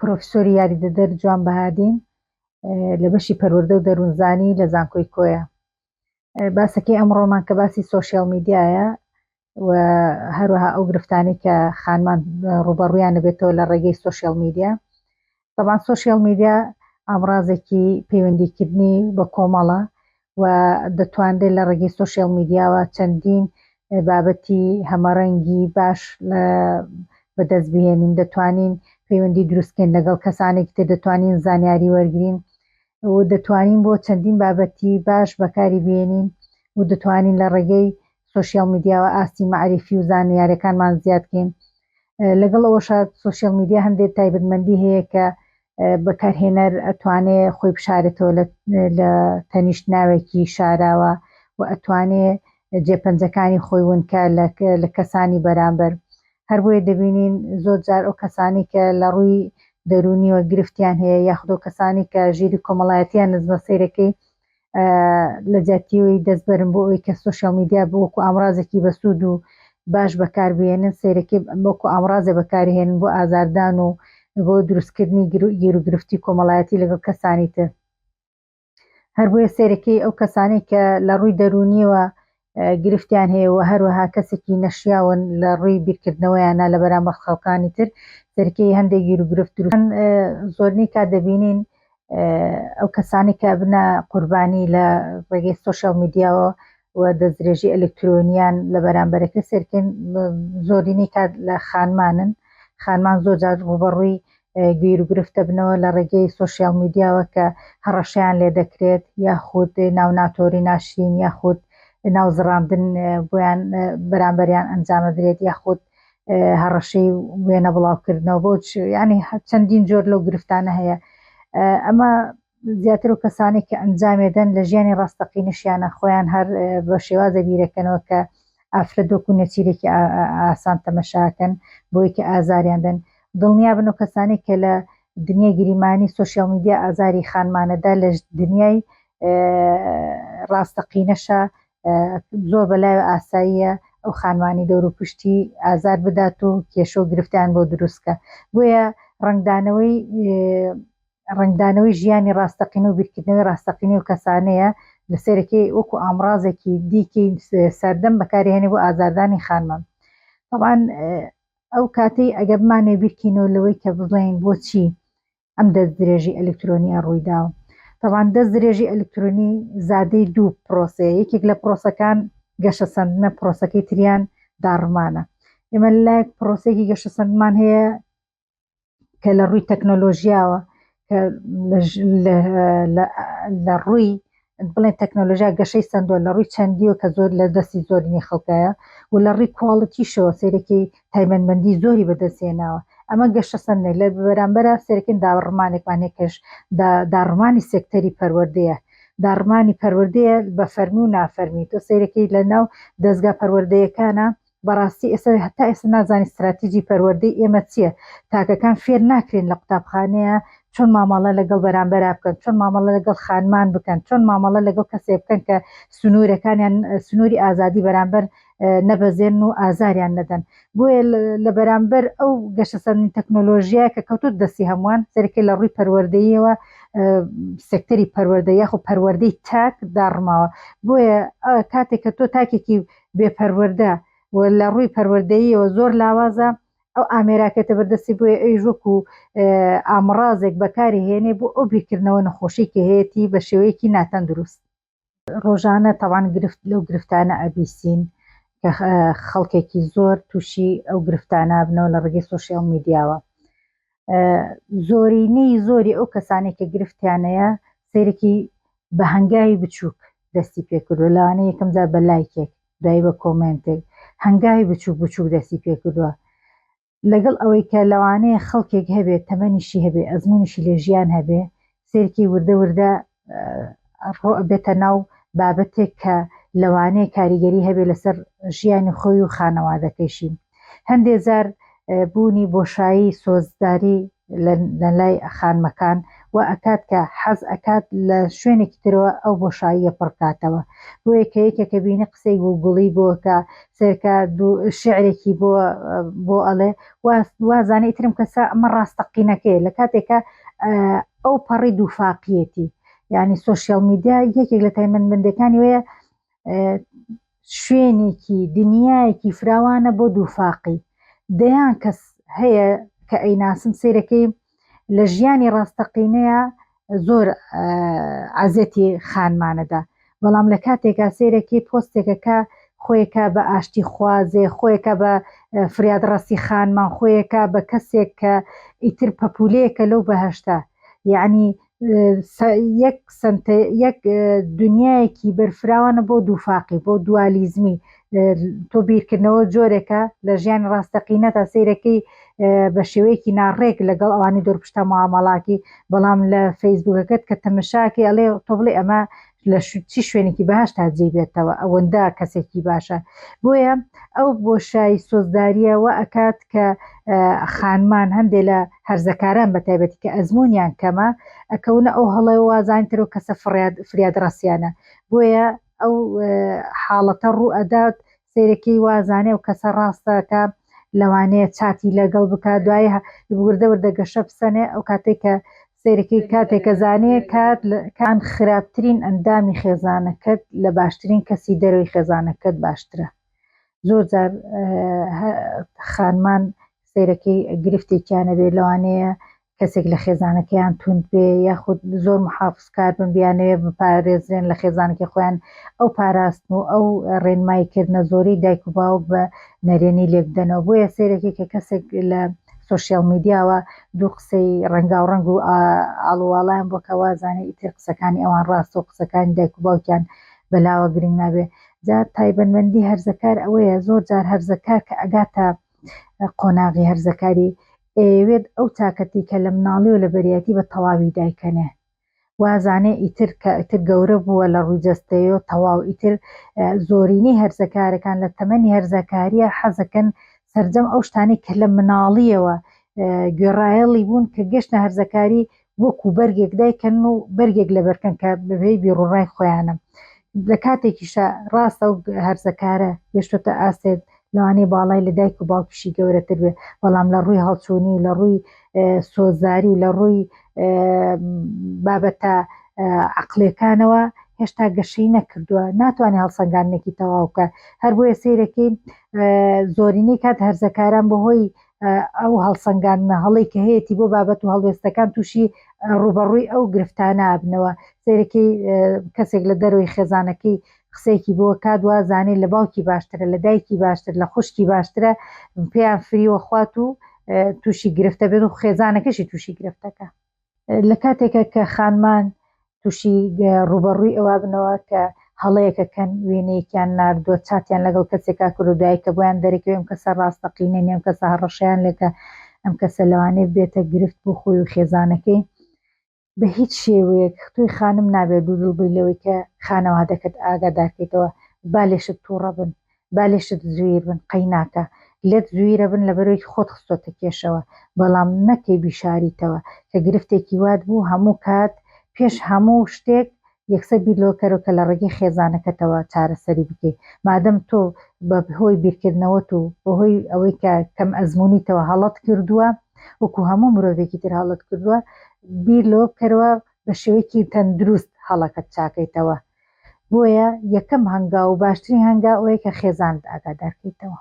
پرۆفسۆری یاریدەدەر جوان بەهادین لە بەشی پەروەردە و دەروونزانی لە زانکۆی کۆیە. باسەکەی ئەمڕۆمان کە باسی سۆشیال میدیایە و هەروەها ئەو گرفتانی کە خانمان ڕوبەڕوویان بێتەوە لە ڕێگەی سۆشیال میدیا. طبعا سۆشیال میدیا ئامڕازێکی پەیوەندیکردنی بە کۆمەڵە و دەتوانرێت لە ڕێگەی سۆشیال میدیاوە چەندین بابەتی هەمەڕەنگی باش بەدەستبهێنین، دەتوانین پەیوەندی دروستکەین لەگەڵ کەسانێک تر، دەتوانین زانیاری وەرگین و دەتوانین بۆ چەندین بابەتی باش بەکاری بێنین و دەتوانین لە ڕێگەی سۆشیال میدیاوە ئاستی معرفی و زانیاریەکانمان زیادکەین. لەگەڵ ئەوەشە سۆشیال میدیا هەندێک تایبەتمەندی هەیە کە بەکارهێنەر ئەتوانێت خۆی بشارێتەوە لە تەنیشت ناوێکی شاراوە و ئەتوانێت جێپەنجەکانی خۆی ونکە لە کەسانی بەرامبەر. هەر بۆیە دەبینین زۆر جار ئەو کەسانی کە لە ڕووی دەرونیوە گرفتیان هەیە یاخود ئەو کەسانی کە ژیری کۆمەڵایەتیان نزمە سەیرەکەی لە جاتیەوەی دەستبەرن بۆ ئەوەی کە سۆشیال میدیا بوەکو ئامڕازێکی بەسوود و باش بەکاربێنن، سەیرەکەی بۆکو ئامڕازێ بەکارهێنن بۆ ئازاردان و بۆ دروستکردنی گیر و گرفتی کۆمەڵایەتی لەگەڵ کەسانی تر. هەر بۆیە سەیرەکەی ئەو کەسانی کە لە ڕووی دەرونیەوە گرفتیان هەیە و هەروەها کەسێکی نەشیاون لە ڕووی بیرکردنەوەیانە لە بەرامبەر خەڵکانی تر، سەرەکەی هەندێک گیر و گرفت زۆرنەی کات دەبینین ئەو کەسانی کە بنە قوربانی لە ڕێگەی سۆشیال میدیاوە و دەستدرێژی ئەلکترۆنیان لە بەرامبەرەکە سەرکەن زۆرینەی کات لە خانمانن. خانمان زۆر جار ڕوبەڕووی گیر و گرفتە بنەوە لە ڕێگەی سۆشیال میدیاوە کە هەڕەشەیان لێ دەکرێت یاخود ناو ناتۆری ناشرین یاخود ناوزڕاندن بۆیان بەرامبەریان ئەنجامەدرێت یاخود هەڕەشەی وێنە بڵاوکردنەوە بۆ ینی چەندین جۆر لەو گرفتانە هەیە. ئەمە زیاتر و کەسانی کە ئەنجامێدەن لە ژیانی ڕاستەقینەشیانە خۆیان هەر بە شێوازە بیرەکەنەوە کە ئافرەتۆکو نەچیرێکی ئاسان تەمەشاکەن بۆی کە ئازاریاندن. دڵنیا بن و کەسانی کە لە دنیای گریمانی سۆشیال میدیا ئازاری خانمانەدا لە دنیای ڕاستەقینەشە زۆر بەلای ئاساییە ئەو خانمانی دەور و پشتی ئازار بدات و کێشە و گرفتیان بۆ دروستکە. بۆیە ڕنگدانەوەی ژیانی ڕاستەقینە و بیرکردنەوەی ڕاستەقینی و کەسانەیە لە سەرەکەی وەکو ئامڕازێکی دیکەی سەردەم بەکارهێنێ بۆ ئازاردانی خانمان. طبعا ئەو کاتەی ئەگە بمانێ بیرکەینەوە لەوەی کە بڵێن بۆچی ئەم دەستدرێژی ئەلکترۆنیە ڕوویداوە. طبعا دەستدرێژی ئەلکترۆنی زادەی دوو پرۆسەیە، یەکێک لە پرۆسەکان گەشە سەندنە، پرۆسەکەی تریان داڕمانە. ئێمە لایەک پرۆسەیەکی گەشە سەندمان هەیە کە لە ڕووی تەکنۆلۆژیاوە کە لە ڕووی بڵێن تەکنۆلۆژیا گەشەی سندووە لە ڕووی چەندیوە کە زۆر لە دەستی زۆرینی خەڵکایە و لە ڕووی کواڵیتیشەوە سەیرەکەی تایبەتمەندی زۆری بەدەستێناوە. ئەمە گەشە سەندێک لە بەرامبەرە سەرەکەی داڕمانێکمان هێکەش داڕمانی سێکتەری پەروەردەیە. داڕمانی پەروەردەیە بە فەرمی و نافەرمی. تۆ سەیرەکەی لە ناو دەستگا پەروەردەیەکانە بەڕاستی هەتا ئێستا نازانی استراتیژی پەروەردەی ئێمە چییە، تاکەکان فێر ناکرێن لە قوتابخانەیە چۆن مامەڵە لەگەڵ بەرامبەرا بکەن، چۆن مامەڵە لەگەڵ خانمان بکەن، چۆن مامەڵە لەگەڵ کەسێ بکەن کە سنوورەکانیان سنووری ئازادی بەرامبەر نەبەزێن و ئازاریان نەدەن. بۆیە لە بەرامبەر ئەو گەشەسەندنی تەکنۆلۆژیە کە کەوتوت دەستی هەمووان، سەرەکەی لە ڕووی پەروەردەییەوە سێکتەری پەروەردە یاخود پەروەردەی تاک داڕماوە. بۆیە کاتێک کە تۆ تاکێکی بێپەروەردە و لە ڕووی پەروەردەییەوە زۆر لاوازە، ئەو ئامێراکێتە بەردەستی. بۆیە ئەی ژوەکو ئامڕازێک بەکاری هێنێ بۆ ئەو بیرکردنەوە نەخۆشی کە هەیەی بە شێوەیەکی ناتەندروست. ڕۆژانە تەوان گرفت لەو گرفتانە ئەبیسین کە خەڵکێکی زۆر تووشی ئەو گرفتانە بنەوە لە ڕێگەی سۆشیال میدیاوە. زۆرینەی زۆری ئەو کەسانی کە گرفتیانەیە سەیرێکی بە هەنگاوی بچووک دەستی پێکردووە، لەوانەیە یەکەم جار بە لایکێک دوایی بە کۆمنتێک هەنگاوی بچووک بچووک دەستی پێکردووە، لەگەڵ ئەوەی کە لەوانەیە خەڵکێک هەبێت تەمەنیشی هەبێ ئەزمونیشی لە ژیان هەبێ، سێرکی وردە وردە بێتە ناو بابەتێک کە لەوانەیە کاریگەری هەبێ لەسەر ژیانی خۆی و خانەوادەکەیشی. هەندێک زار بوونی بۆشایی سۆزداری لە لای خانمەکان و ئەکات کە حەز ئەکات لە شوێنێکی ترەوە ئەو بۆشاییە پڕکاتەوە بۆیە کە یەکێکە بینی قسەی گوڵی بۆکە سێرکە شعرێکی بۆ ئەڵێ وازانێ ئیترم کەسە ئەمە ڕاستەقینەکەی لە کاتێکە ئەو پەڕی دووفاقیەتی یعنی سوۆشیال میدیا یەکێک لە تایبەتمەندەکانی وەیە شوێنێکی دنیایەکی فراوانە بۆ دووفاقی دەیان کەس هەیە کە ئەیناسم سیرەکەی لە ژیانی ڕاستەقینەیە زۆر عەزەتی خانمانەدا بەڵام لە کاتێکا سیرەکەی پۆستێکەکە خۆیەکە بە ئاشتی خوازێ خۆیەکە بە فریادڕەسی خانمان خۆیەکە بە کەسێک کە ئیتر پەپولەیەکە لەو بەهەشتا یعنی یەک دنیایەکی بەرفراوانە بۆ دووفاقی بۆ دوالیزمی تۆ بیرکردنەوە جۆرێکە لە ژیان ڕاستەقینە تا سیرەکەی بە شێوەیەکی ناڕێک لەگەڵ ئەوانی دۆرپشتە معامەڵاتی بەڵام لە فەیسبووکەکەت کە تەمەشاکە ئەڵێ تۆ بڵێ ئەمە لە چی شوێنێکی بەهەشتا جێبێتەوە ئەوەندە کەسێکی باشە بۆیە ئەو بۆشایی سۆزداریە و ئەکات کە خانمان هەندێک لە هەرزەکاران بە تایبەتی کە ئەزممویان کەمە ئەکەونە ئەو هەڵی وازانترەوە کەسە فریادڕەسیانە بۆیە ئەو حاڵەتە ڕوو ئەدات سیرەکەی وازانێ و کەسە ڕاستەکە لەوانەیە چاتی لەگەڵ بکە دوای بوردە وردەگەشە بسەنێ ئەو کاتێک کە سیرەکەی کاتێکە زانێ کان خراپترین ئەندامی خێزانەکەت لە باشترین کەسی دەروی خێزانەکەت باشترە زۆر جار خانمان سیرەکەی گرفتێکیانە بێ لەوانەیە کەسێک لە خێزانەکەیان توند بێ یاخود زۆر محافظکار بن بیانەوێ بپارێزرێن لە خێزانەکەی خۆیان ئەو پاراستن و ئەو ڕێنماییکردنە زۆری دایک و باوک بە نەرێنی لێکدەنەوە بۆیە سیرەکەی کە کەسێک لە سوۆشیال میدیاوە دوو قسەی ڕەنگاو ڕەنگ و ئاڵوواڵیان بۆ کە وازانێ ئیتر قسەکانی ئەوان ڕاستە و قسەکانی دایک و باوکیان بەلاوە گرنگ نابێ جا تایبەتمەندی هەرزەکار ئەوەیە زۆر جار هەرزەکار کە ئەگاتە قۆناغی هەرزەکاری ئەوێت ئەو تاکەتی کە لە مناڵی و لە بەریەتی بە تەواوی دایکەنێ وازانێ ئیتر کە ئیتر گەورە بووە لە ڕووی جەستەیە تەواو ئیتر زۆرینەی هەرزەکارەکان لە تەمەنی هەرزەکاریە حەزەکەن سەرجەم ئەو شتانی کە لە مناڵیەوە گوێڕایەڵی بوون کە گەشتە هەرزەکاری وەکو بەرگێک دایکەن و بەرگێک لە بەرکەن کە بەبێ بیرڕای خۆیانە لە کاتێکیشە ڕاستە و هەرزەکارە گەشتۆتە ئاستێت لەوانەیە باڵای لە دایک و باوکیشی گەورەتر بێ بەڵام لە ڕووی هەڵچوونی و لە ڕووی سۆزاری و لە ڕووی بابەتە عەقلەکانەوە هێشتا گەشەی نەکردووە ناتوانێت هەڵسەنگاندنێکی تەواوکە هەر بۆیە سیرەکەی زۆرینەی کات هەرزەکاران بەهۆی ئەو هەڵسەنگاندنە هەڵی کە هەیەی بۆ بابەت و هەڵوێستەکان تووشی ڕوبەڕووی ئەو گرفتانە ئابنەوە سیرەکەی کەسێک لە دەروی خێزانەکەی قسێکی بۆ کات وازانێت لە باوکی باشترە لە دایکی باشتر لە خوشکی باشترە پێیان فریوە خوات و تووشی گرفتە بێت و خێزانەکەشی تووشی گرفتەکە لە کاتێکە کە خانمان تووشی ڕوبەڕووی ئەوە بنەوە کە هەڵەیەکەکەن وێنەیەکیان ناردووە چاتیان لەگەڵ کەسێکا کردودایی کە بۆیان دەرەکەوێ ئەم کەسە ڕاستەقینە ئەم کەسە هەڕەشیان لێکە ئەم کەسە لەوانەیە بێتە گرفت بۆ خۆی و خێزانەکەی بە هیچ شێوەیەک توی خانم نابێت دوو دڵبی لەوەی کە خانەوادەکەت ئاگادارکەیتەوە با لێشت تووڕە بن با لێشت زویر بن قەیناکە لێت زویرە بن لە بەرەوەی خۆت خستۆتە کێشەوە بەڵام نەکەی بیشاریتەوە کە گرفتێکی وات بوو هەموو کات پێش هەموو شتێک یەکسەر بیرلۆکەرەوە کە لە ڕێگەی خێزانەکەتەوە چارەسەری بکەیت مادەم تۆ بەهۆی بیرکردنەوەت و بەهۆی ئەوەی کە کەم ئەزممویتەوە هەڵەت کردووە وەکو هەموو مرۆڤێکی تر هەڵەت کردووە بیر لۆ بکەرەوە بە شێوەیەکی تەندروست هەڵەکەت چاکەیتەوە بۆیە یەکەم هەنگاو و باشترین هەنگاو ئەوەیە کە خێزانت ئاگادارکەیتەوە